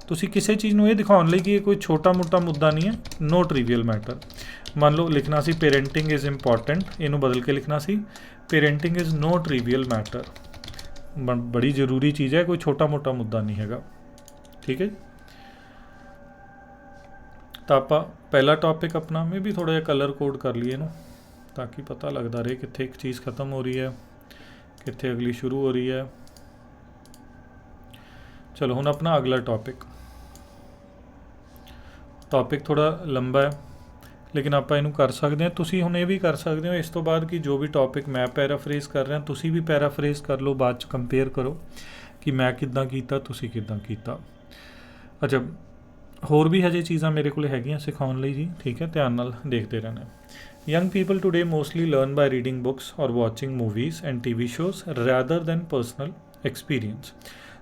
ਤੁਸੀਂ ਕਿਸੇ ਚੀਜ਼ ਨੂੰ ਇਹ ਦਿਖਾਉਣ ਲਈ ਕਿ ਇਹ ਕੋਈ ਛੋਟਾ ਮੋਟਾ ਮੁੱਦਾ ਨਹੀਂ ਹੈ, ਨੋ ਟ੍ਰੀਵੀਅਲ ਮੈਟਰ। ਮੰਨ ਲਓ ਲਿਖਣਾ ਸੀ ਪੇਰੈਂਟਿੰਗ ਇਜ਼ ਇੰਪੋਰਟੈਂਟ, ਇਹਨੂੰ ਬਦਲ ਕੇ ਲਿਖਣਾ ਸੀ ਪੇਰੈਂਟਿੰਗ ਇਜ਼ ਨੋ ਟ੍ਰੀਵੀਅਲ ਮੈਟਰ। ਬੜੀ ਜ਼ਰੂਰੀ ਚੀਜ਼ ਹੈ, ਕੋਈ ਛੋਟਾ ਮੋਟਾ ਮੁੱਦਾ ਨਹੀਂ ਹੈਗਾ। ਠੀਕ ਹੈ ਜੀ। ਤਾਂ ਆਪਾਂ ਪਹਿਲਾ ਟੌਪਿਕ ਆਪਣਾ ਮੈਂ ਵੀ ਥੋੜ੍ਹਾ ਜਿਹਾ ਕਲਰ ਕੋਡ ਕਰ ਲਈਏ ਇਹਨੂੰ, ਤਾਂ ਕਿ ਪਤਾ ਲੱਗਦਾ ਰਹੇ ਕਿੱਥੇ ਇੱਕ ਚੀਜ਼ ਖਤਮ ਹੋ ਰਹੀ ਹੈ, ਕਿੱਥੇ ਅਗਲੀ ਸ਼ੁਰੂ ਹੋ ਰਹੀ ਹੈ। ਚਲੋ ਹੁਣ ਆਪਣਾ ਅਗਲਾ ਟੌਪਿਕ ਥੋੜ੍ਹਾ ਲੰਬਾ ਹੈ, ਲੇਕਿਨ ਆਪਾਂ ਇਹਨੂੰ ਕਰ ਸਕਦੇ ਹਾਂ। ਤੁਸੀਂ ਹੁਣ ਇਹ ਵੀ ਕਰ ਸਕਦੇ ਹੋ ਇਸ ਤੋਂ ਬਾਅਦ ਕਿ ਜੋ ਵੀ ਟੌਪਿਕ ਮੈਂ ਪੈਰਾਫਰੇਜ਼ ਕਰ ਰਿਹਾ ਤੁਸੀਂ ਵੀ ਪੈਰਾਫਰੇਜ਼ ਕਰ ਲਓ, ਬਾਅਦ 'ਚ ਕੰਪੇਅਰ ਕਰੋ ਕਿ ਮੈਂ ਕਿੱਦਾਂ ਕੀਤਾ, ਤੁਸੀਂ ਕਿੱਦਾਂ ਕੀਤਾ। ਅੱਛਾ, ਹੋਰ ਵੀ ਹਜੇ ਚੀਜ਼ਾਂ ਮੇਰੇ ਕੋਲ ਹੈਗੀਆਂ ਸਿਖਾਉਣ ਲਈ ਜੀ, ਠੀਕ ਹੈ, ਧਿਆਨ ਨਾਲ ਦੇਖਦੇ ਰਹਿਣਾ। Young people today mostly learn by reading books or watching movies and TV shows rather than personal experience.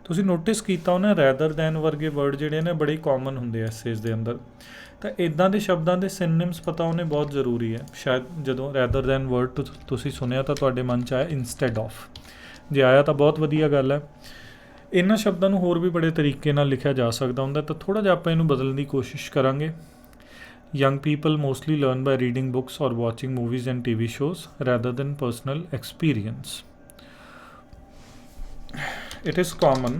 ਤੁਸੀਂ ਨੋਟਿਸ ਕੀਤਾ ਹੋਣਾ ਰੈਦਰ ਦੈਨ ਵਰਗੇ ਵਰਡ ਜਿਹੜੇ ਨੇ ਬੜੇ ਕਾਮਨ ਹੁੰਦੇ ਆ ਐਸੇਜ਼ ਦੇ ਅੰਦਰ। ਤਾਂ ਇੱਦਾਂ ਦੇ ਸ਼ਬਦਾਂ ਦੇ ਸਿਨੋਨਿਮਸ ਪਤਾ ਹੋਣੇ ਬਹੁਤ ਜ਼ਰੂਰੀ ਹੈ। ਸ਼ਾਇਦ ਜਦੋਂ ਰੈਦਰ ਦੈਨ ਵਰਡ ਤੁਸੀਂ ਸੁਣਿਆ ਤਾਂ ਤੁਹਾਡੇ ਮਨ 'ਚ ਆਇਆ ਇੰਸਟੈਡ ਆਫ, ਜੇ ਆਇਆ ਤਾਂ ਬਹੁਤ ਵਧੀਆ ਗੱਲ ਹੈ। ਇਹਨਾਂ ਸ਼ਬਦਾਂ ਨੂੰ ਹੋਰ ਵੀ ਬੜੇ ਤਰੀਕੇ ਨਾਲ ਲਿਖਿਆ ਜਾ ਸਕਦਾ ਹੁੰਦਾ, ਤਾਂ ਥੋੜ੍ਹਾ ਜਿਹਾ ਆਪਾਂ ਇਹਨੂੰ ਬਦਲਣ ਦੀ ਕੋਸ਼ਿਸ਼ ਕਰਾਂਗੇ। Young people mostly learn by reading books or watching movies and TV shows rather than personal experience. It is common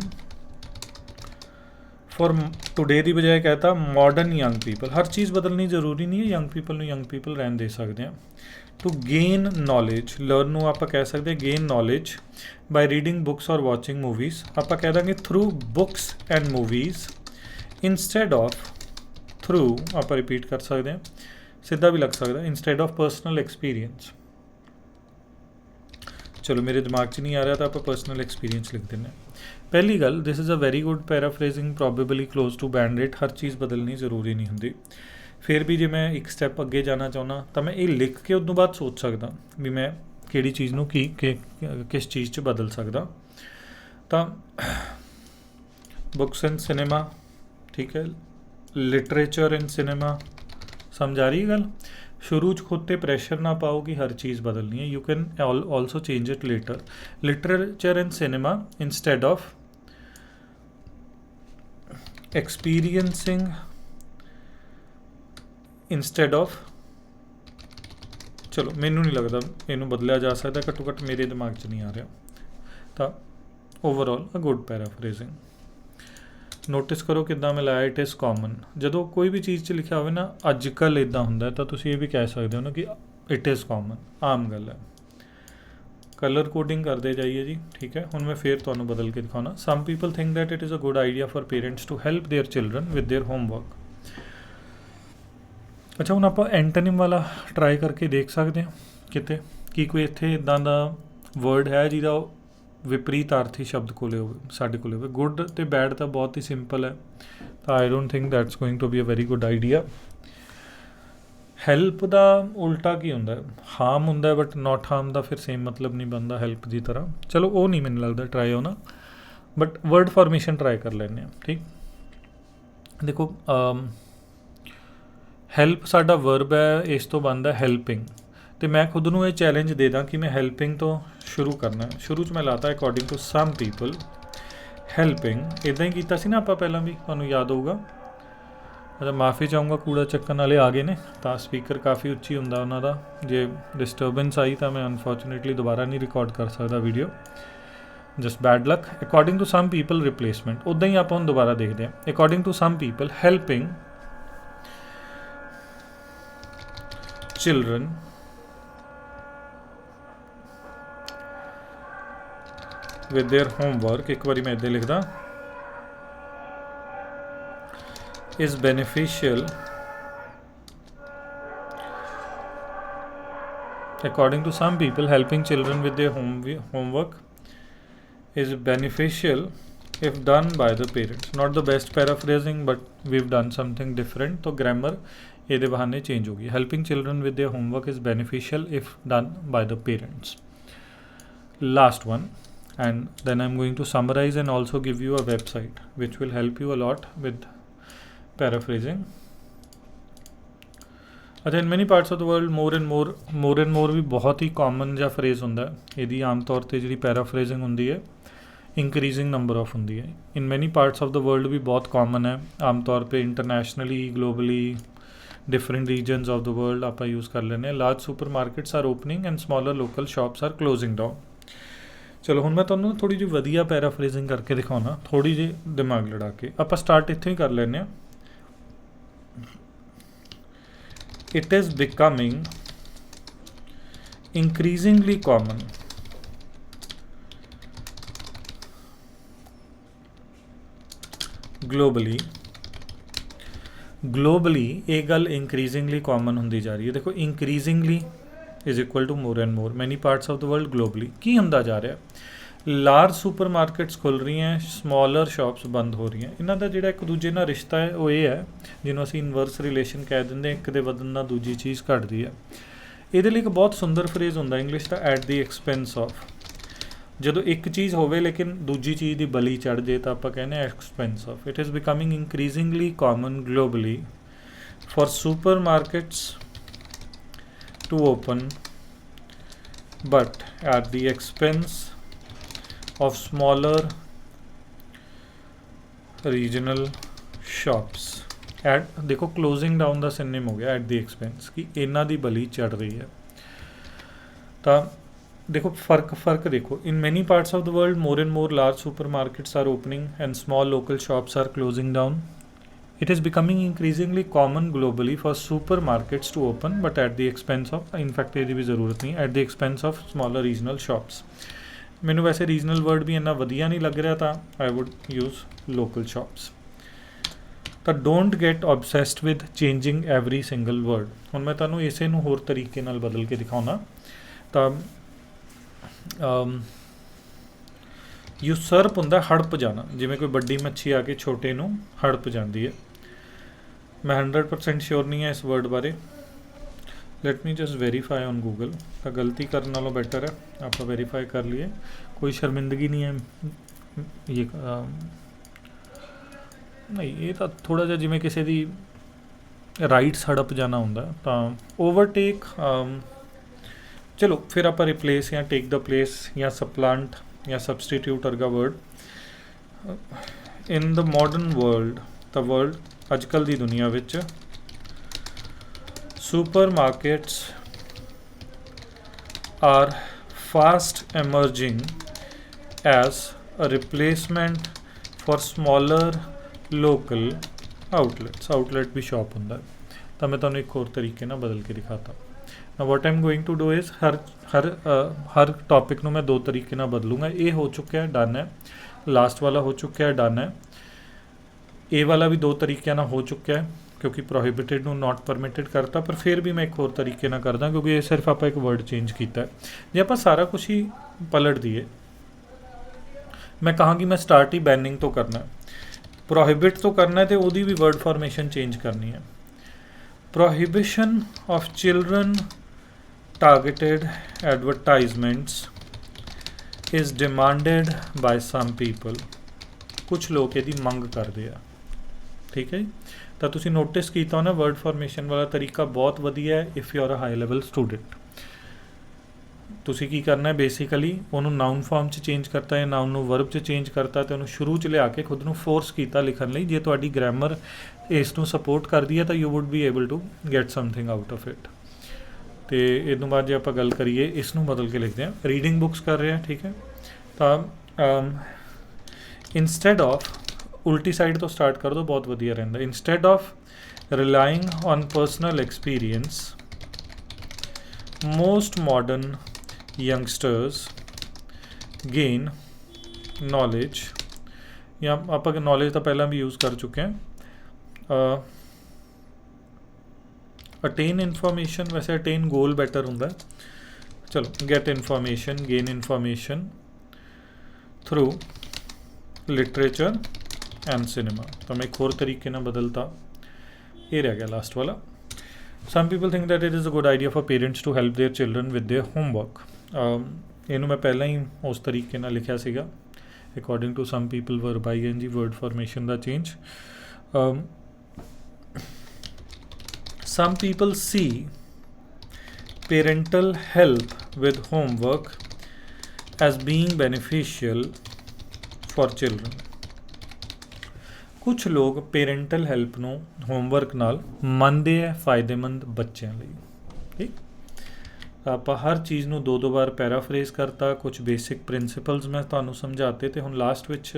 for today ਦੀ ਬਜਾਏ कहता मॉडर्न यंग पीपल। हर चीज़ बदलनी जरूरी नहीं है, यंग पीपल ਨੂੰ यंग पीपल रहन दे सकते हैं। टू गेन नॉलेज, लर्न ਨੂੰ ਆਪਾਂ ਕਹਿ ਸਕਦੇ ਹਾਂ gain knowledge by reading books और वाचिंग मूवीज़। ਆਪਾਂ ਕਹਿ ਦਾਂਗੇ through books and movies instead of through, ਆਪਾਂ रिपीट कर सकते हैं, ਸਿੱਧਾ भी लग सकता है, इंस्टेड ऑफ पर्सनल एक्सपीरियंस। चलो मेरे दिमाग 'ਚ नहीं आ रहा, तो आप पर्सनल एक्सपीरियंस लिख देने। पहली गल, this is a very good paraphrasing, probably close to band rate. हर चीज़ बदलनी जरूरी नहीं होंगी। फिर भी जे मैं एक स्टैप अगे जाना चाहना तो मैं ये लिख के उस बाद सोच सकदा भी मैं किहड़ी चीज़ नूं किस चीज़ 'च बदल सकदा। तो बुक्स एंड सिनेमा, ठीक है, लिटरेचर एंड सिनेमा, समझ आ रही है गल। शुरू च खुद ते प्रेशर ना पाओ कि हर चीज़ बदलनी है, you can also change it later. Literature and cinema instead of experiencing, instead of, चलो मैनू नहीं लगता इनू बदलिया जा सकता, घट्टो घट्ट मेरे दिमाग च नहीं आ रहा। तो overall a good paraphrasing. Notice करो किद्दां मैं लाया इट इज़ कॉमन। जदों कोई भी चीज़ 'ਚ लिखा हो ना अजकल इदां हुंदा तो तुसीं ये भी कह सकते हो ना कि इट इज़ कॉमन, आम गल है। कलर कोडिंग करते जाइए जी, ठीक है। हुण मैं फिर तुहानूं बदल के दिखाना। Some people think that it is a good idea for parents to help their children with their homework. अच्छा, हुण आपां एंटोनिम वाला ट्राई करके देख सकते हैं किते कि कोई इत्थे इदां दा वर्ड है जिहदा विपरीतार्थी शब्द कोले होवे, साडे कोले होवे। गुड ते बैड तो बहुत ही सिंपल है, तो I don't think that's going to be a very good idea. Help का उल्टा की हुंदा, हार्म हुंदा, बट नॉट हार्म का फिर सेम मतलब नहीं बनता हैल्प की तरह। चलो वो नहीं मैनूं लगता ट्राई होना, बट वर्ड फॉर्मेशन ट्राई कर लैंदे आ। ठीक, देखो हैल्प साडा वर्ब है, इस तो बनता हैल्पिंग। तो मैं खुद नूं ये चैलेंज दे दा कि मैं हैल्पिंग तो शुरू करना है। शुरू च मैं लाता according to some people helping. इदां ही कीता सी ना आपां पहलां भी, तुहानूं याद होऊगा। अच्छा, माफ़ी चाहूँगा कूड़ा चक्कन वाले आ गए ने, तो स्पीकर काफ़ी उच्ची हुंदा उन्हां दा। जे डिस्टर्बेंस आई तो मैं अनफॉर्चुनेटली दोबारा नहीं रिकॉर्ड कर सकता video, just bad luck. According to some people replacement, उदां ही आपां हुण दोबारा देखते हैं। According to some people helping children with their homework, एक बारी मैं इधर लिखदा, is beneficial according to some people helping children with their homework is beneficial if done by the parents। not the best paraphrasing, but we've done something different, तो grammar ਇਹਦੇ ਬਹਾਨੇ चेंज होगी। helping children with their homework is beneficial if done by the parents। last one, and then I'm going to summarize and also give you a website which will help you a lot with paraphrasing. अच्छा, in many parts of the world more and more भी बहुत ही common ਜਿਹਾ phrase ਹੁੰਦਾ ਹੈ। ਇਹਦੀ ਆਮ ਤੌਰ ਤੇ ਜਿਹੜੀ paraphrasing ਹੁੰਦੀ ਹੈ increasing number of ਹੁੰਦੀ ਹੈ। in many parts of the world ਵੀ ਬਹੁਤ common ਹੈ, ਆਮ ਤੌਰ पे internationally globally different regions of the world ਆਪਾਂ use ਕਰ ਲੈਂਦੇ ਹਾਂ। large supermarkets are opening and smaller local shops are closing down। ਚਲੋ ਹੁਣ ਮੈਂ ਤੁਹਾਨੂੰ ਥੋੜੀ ਜਿਹੀ ਵਧੀਆ ਪੈਰਾਫਰੇਜ਼ਿੰਗ ਕਰਕੇ ਦਿਖਾਉਣਾ, ਥੋੜੀ ਜਿਹੀ ਦਿਮਾਗ ਲੜਾ ਕੇ। ਆਪਾਂ ਸਟਾਰਟ ਇੱਥੋਂ ਹੀ ਕਰ ਲੈਂਦੇ ਹਾਂ। It is becoming increasingly common globally ਇਹ ਗੱਲ increasingly common ਹੁੰਦੀ ਜਾ ਰਹੀ ਹੈ। ਦੇਖੋ increasingly is equal to more and more many parts of the world globally ਕੀ ਹੁੰਦਾ ਜਾ ਰਿਹਾ। ਲਾਰਜ ਸੁਪਰ ਮਾਰਕੀਟਸ ਖੁੱਲ ਰਹੀਆਂ, ਸਮੋਲਰ ਸ਼ਾਪਸ ਬੰਦ ਹੋ ਰਹੀਆਂ। ਇਹਨਾਂ ਦਾ ਜਿਹੜਾ ਇੱਕ ਦੂਜੇ ਨਾਲ ਰਿਸ਼ਤਾ ਹੈ ਉਹ ਇਹ ਹੈ ਜਿਹਨੂੰ ਅਸੀਂ ਇਨਵਰਸ ਰਿਲੇਸ਼ਨ ਕਹਿ ਦਿੰਦੇ ਹਾਂ, ਇੱਕ ਦੇ ਵਧਣ ਨਾਲ ਦੂਜੀ ਚੀਜ਼ ਘਟਦੀ ਹੈ। ਇਹਦੇ ਲਈ ਇੱਕ ਬਹੁਤ ਸੁੰਦਰ ਫਰੇਜ਼ ਹੁੰਦਾ English the, at the expense of. ਜਦੋਂ ਇੱਕ ਚੀਜ਼ ਹੋਵੇ ਲੇਕਿਨ ਦੂਜੀ ਚੀਜ਼ ਦੀ ਬਲੀ ਚੜ੍ਹ ਜੇ ਤਾਂ ਆਪਾਂ ਕਹਿੰਦੇ ਹਾਂ expense of. It is becoming increasingly common globally for super markets to open but at the expense of smaller regional shops। at देखो closing down ਦਾ synonym ਹੋ ਗਿਆ at the expense ਕਿ ਇਹਨਾਂ ਦੀ ਬਲੀ ਚੜ ਰਹੀ ਹੈ। ਤਾਂ ਦੇਖੋ ਫਰਕ ਦੇਖੋ। in many parts of the world more and more large supermarkets are opening and small local shops are closing down। It is becoming increasingly common globally for supermarkets to open but at the expense of, in fact ਇਹਦੀ ਵੀ ਜ਼ਰੂਰਤ ਨਹੀਂ, at the expense of smaller regional shops। ਮੈਨੂੰ ਵੈਸੇ ਰੀਜਨਲ ਵਰਡ ਵੀ ਇੰਨਾ ਵਧੀਆ ਨਹੀਂ ਲੱਗ ਰਿਹਾ ਤਾਂ I would use local shops। ਤਾਂ don't get obsessed with changing every single word। ਹੁਣ ਮੈਂ ਤੁਹਾਨੂੰ ਇਸੇ ਨੂੰ ਹੋਰ ਤਰੀਕੇ ਨਾਲ ਬਦਲ ਕੇ ਦਿਖਾਉਣਾ। ਤਾਂ ਯੂਸਰਪ ਹੁੰਦਾ ਹੜਪ ਜਾਣਾ, ਜਿਵੇਂ ਕੋਈ ਵੱਡੀ ਮੱਛੀ ਆ ਕੇ ਛੋਟੇ ਨੂੰ ਹੜਪ ਜਾਂਦੀ ਹੈ। ਮੈਂ 100% ਸ਼ੋਰ ਨਹੀਂ ਹੈ ਇਸ ਵਰਡ ਬਾਰੇ। Light me just verify on Google. ਤਾਂ ਗਲਤੀ ਕਰਨ ਨਾਲੋਂ ਬੈਟਰ ਹੈ ਆਪਾਂ ਵੈਰੀਫਾਈ ਕਰ ਲਈਏ, ਕੋਈ ਸ਼ਰਮਿੰਦਗੀ ਨਹੀਂ ਹੈ। ਇਹ ਨਹੀਂ, ਇਹ ਤਾਂ ਥੋੜ੍ਹਾ ਜਿਹਾ ਜਿਵੇਂ ਕਿਸੇ ਦੀ ਰਾਈਟਸ ਹੜਪ ਜਾਣਾ ਹੁੰਦਾ। ਤਾਂ ਓਵਰਟੇਕ, ਚਲੋ ਫਿਰ ਆਪਾਂ ਰਿਪਲੇਸ ਜਾਂ ਟੇਕ ਦ ਪਲੇਸ ਜਾਂ ਸਪਲਾਂਟ ਜਾਂ ਸਬਸਟੀਟਿਊਟ ਵਰਗਾ word. In the modern world, ਤਾਂ ਵਰਲਡ ਅੱਜ ਕੱਲ੍ਹ ਦੀ ਦੁਨੀਆ ਵਿੱਚ supermarkets are fast emerging as a replacement for smaller local outlets. Outlet ਵੀ ਸ਼ਾਪ ਹੁੰਦਾ। ਤਾਂ ਮੈਂ ਤੁਹਾਨੂੰ ਇੱਕ ਹੋਰ ਤਰੀਕੇ ਨਾਲ ਬਦਲ ਕੇ ਦਿਖਾਤਾ। Now what I'm going to do is ਹਰ ਟੌਪਿਕ ਨੂੰ ਮੈਂ ਦੋ ਤਰੀਕੇ ਨਾਲ ਬਦਲੂੰਗਾ। ਇਹ ਹੋ ਚੁੱਕਿਆ ਹੈ, ਡਨ ਹੈ। ਲਾਸਟ ਵਾਲਾ ਹੋ ਚੁੱਕਿਆ ਹੈ, ਡਨ ਹੈ। ਇਹ ਵਾਲਾ ਵੀ ਦੋ ਤਰੀਕਿਆਂ ਨਾਲ ਹੋ ਚੁੱਕਿਆ ਹੈ ਕਿਉਂਕਿ ਪ੍ਰੋਹਿਬਿਟਡ ਨੂੰ ਨਾਟ ਪਰਮਿਟਡ ਕਰਤਾ, ਪਰ ਫਿਰ ਵੀ ਮੈਂ ਇੱਕ ਹੋਰ ਤਰੀਕੇ ਨਾਲ ਕਰਦਾ ਕਿਉਂਕਿ ਇਹ ਸਿਰਫ ਆਪਾਂ ਇੱਕ ਵਰਡ ਚੇਂਜ ਕੀਤਾ। ਜੇ ਆਪਾਂ ਸਾਰਾ ਕੁਛ ਹੀ ਪਲਟ ਦਈਏ, ਮੈਂ ਕਹਾਂਗੀ ਮੈਂ ਸਟਾਰਟ ਹੀ ਬੈਨਿੰਗ ਤੋਂ ਕਰਨਾ, ਪ੍ਰੋਹਿਬਿਟ ਤੋਂ ਕਰਨਾ ਤੇ ਉਹਦੀ ਵੀ ਵਰਡ ਫਾਰਮੇਸ਼ਨ ਚੇਂਜ ਕਰਨੀ ਹੈ। Prohibition of children targeted advertisements is demanded by some people। ਕੁਛ ਲੋਕ ਇਹਦੀ ਮੰਗ ਕਰਦੇ ਆ, ਠੀਕ ਹੈ ਜੀ। ਤਾਂ ਤੁਸੀਂ ਨੋਟਿਸ ਕੀਤਾ ਨਾ ਵਰਡ ਫਾਰਮੇਸ਼ਨ ਵਾਲਾ ਤਰੀਕਾ ਬਹੁਤ ਵਧੀਆ ਹੈ if you are a high level student. ਤੁਸੀਂ ਕੀ ਕਰਨਾ ਹੈ, ਬੇਸਿਕਲੀ ਉਹਨੂੰ ਨਾਊਨ ਫਾਰਮ 'ਚ ਚੇਂਜ ਕਰਤਾ ਜਾਂ ਨਾਊਨ ਨੂੰ ਵਰਬ 'ਚ ਚੇਂਜ ਕਰਤਾ ਅਤੇ ਉਹਨੂੰ ਸ਼ੁਰੂ 'ਚ ਲਿਆ ਕੇ ਖੁਦ ਨੂੰ ਫੋਰਸ ਕੀਤਾ ਲਿਖਣ ਲਈ। ਜੇ ਤੁਹਾਡੀ ਗ੍ਰਾਮਰ ਇਸ ਨੂੰ ਸਪੋਰਟ ਕਰਦੀ ਹੈ ਤਾਂ you would be able to get something out of it. ਅਤੇ ਇਹ ਤੋਂ ਬਾਅਦ ਜੇ ਆਪਾਂ ਗੱਲ ਕਰੀਏ, ਇਸ ਨੂੰ ਬਦਲ ਕੇ ਲਿਖਦੇ ਹਾਂ। ਰੀਡਿੰਗ ਬੁੱਕਸ ਕਰ ਰਹੇ ਹਾਂ, ਠੀਕ ਹੈ। ਤਾਂ ਇੰਸਟੈਡ ਆਫ, ਉਲਟੀ ਸਾਈਡ ਤੋਂ ਸਟਾਰਟ ਕਰ ਦਿਓ, ਬਹੁਤ ਵਧੀਆ ਰਹਿੰਦਾ। Instead of relying on personal experience, most modern youngsters gain knowledge, ਜਾਂ ਆਪਾਂ ਨੌਲੇਜ ਤਾਂ ਪਹਿਲਾਂ ਵੀ ਯੂਜ਼ ਕਰ ਚੁੱਕੇ ਹਾਂ। ਅਟੇਨ ਇਨਫੋਰਮੇਸ਼ਨ, ਵੈਸੇ ਅਟੇਨ ਗੋਲ ਬੈਟਰ ਹੁੰਦਾ। ਚਲੋ get information, gain information through literature and cinema. ਤਾਂ ਮੈਂ ਇੱਕ ਹੋਰ ਤਰੀਕੇ ਨਾਲ ਬਦਲਤਾ, ਇਹ ਰਹਿ ਗਿਆ ਲਾਸਟ ਵਾਲਾ। Some people think that it is a good idea for parents to help their children with their homework। ਇਹਨੂੰ ਮੈਂ ਪਹਿਲਾਂ ਹੀ ਉਸ ਤਰੀਕੇ ਨਾਲ ਲਿਖਿਆ ਸੀਗਾ according to some people verb ING word formation ਦਾ change some people see parental help with homework as being beneficial for children ਕੁਛ ਲੋਕ ਪੇਰੈਂਟਲ ਹੈਲਪ ਨੂੰ ਹੋਮਵਰਕ ਨਾਲ ਮੰਨਦੇ ਹੈ ਫਾਇਦੇਮੰਦ ਬੱਚਿਆਂ ਲਈ ਠੀਕ ਆਪਾਂ ਹਰ ਚੀਜ਼ ਨੂੰ ਦੋ ਵਾਰ ਪੈਰਾਫਰੇਜ਼ ਕਰਤਾ ਕੁਝ ਬੇਸਿਕ ਪ੍ਰਿੰਸੀਪਲਸ ਮੈਂ ਤੁਹਾਨੂੰ ਸਮਝਾਤੇ ਤੇ ਹੁਣ ਲਾਸਟ ਵਿੱਚ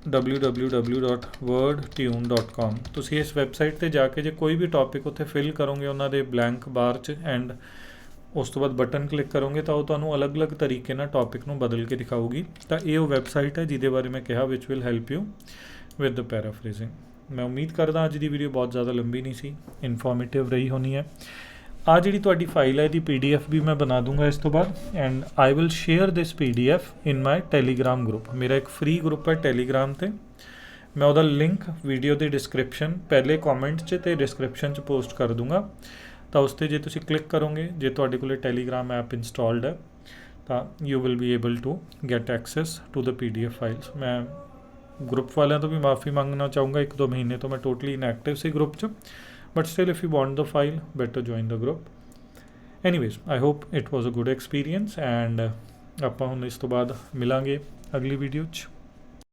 www.wordtune.com ਤੁਸੀਂ ਇਸ ਵੈਬਸਾਈਟ ਤੇ ਜਾ ਕੇ ਜੇ ਕੋਈ ਵੀ ਟੌਪਿਕ ਉੱਥੇ ਫਿਲ ਕਰੋਗੇ ਉਹਨਾਂ ਦੇ ਬਲੈਂਕ ਬਾਰ 'ਚ ਐਂਡ ਉਸ ਤੋਂ ਬਾਅਦ ਬਟਨ ਕਲਿੱਕ ਕਰੋਗੇ ਤਾਂ ਉਹ ਤੁਹਾਨੂੰ ਅਲੱਗ-ਅਲੱਗ ਤਰੀਕੇ ਨਾਲ ਟੌਪਿਕ ਨੂੰ ਬਦਲ ਕੇ ਦਿਖਾਊਗੀ ਤਾਂ ਇਹ ਉਹ ਵੈਬਸਾਈਟ ਹੈ ਜਿਹਦੇ ਬਾਰੇ ਮੈਂ ਕਿਹਾ which will help you with the paraphrasing ਮੈਂ ਉਮੀਦ ਕਰਦਾ ਅੱਜ ਦੀ ਵੀਡੀਓ ਬਹੁਤ ਜ਼ਿਆਦਾ ਲੰਬੀ ਨਹੀਂ ਸੀ ਇਨਫੋਰਮੇਟਿਵ ਰਹੀ ਹੋਣੀ ਹੈ ਆ ਜਿਹੜੀ ਤੁਹਾਡੀ ਫਾਈਲ ਹੈ ਇਹਦੀ PDF ਵੀ ਮੈਂ ਬਣਾ ਦੂੰਗਾ ਇਸ ਤੋਂ ਬਾਅਦ and I will share this PDF in my Telegram group ਮੇਰਾ ਇੱਕ ਫ੍ਰੀ ਗਰੁੱਪ ਹੈ ਟੈਲੀਗ੍ਰਾਮ ਤੇ ਮੈਂ ਉਹਦਾ ਲਿੰਕ ਵੀਡੀਓ ਦੇ ਡਿਸਕ੍ਰਿਪਸ਼ਨ ਪਹਿਲੇ ਕਮੈਂਟ 'ਚ ਤੇ ਡਿਸਕ੍ਰਿਪਸ਼ਨ 'ਚ ਪੋਸਟ ਕਰ ਦੂੰਗਾ ਤਾਂ ਉਸ 'ਤੇ ਜੇ ਤੁਸੀਂ ਕਲਿੱਕ ਕਰੋਗੇ ਜੇ ਤੁਹਾਡੇ ਕੋਲ ਟੈਲੀਗ੍ਰਾਮ ਐਪ ਇੰਸਟਾਲਡ ਹੈ ਤਾਂ you will be able to get access to the PDF files ਮੈਂ ਗਰੁੱਪ ਵਾਲਿਆਂ ਤੋਂ ਵੀ ਮਾਫੀ ਮੰਗਣਾ ਚਾਹੂੰਗਾ 1-2 ਮਹੀਨੇ ਤੋਂ ਮੈਂ ਟੋਟਲੀ ਇਨਐਕਟਿਵ ਸੀ ਗਰੁੱਪ 'ਚ but still if you want the file better join the group anyways I hope it was a good experience and ਆਪਾਂ ਹੁਣ ਇਸ ਤੋਂ ਬਾਅਦ ਮਿਲਾਂਗੇ ਅਗਲੀ ਵੀਡੀਓ 'ਚ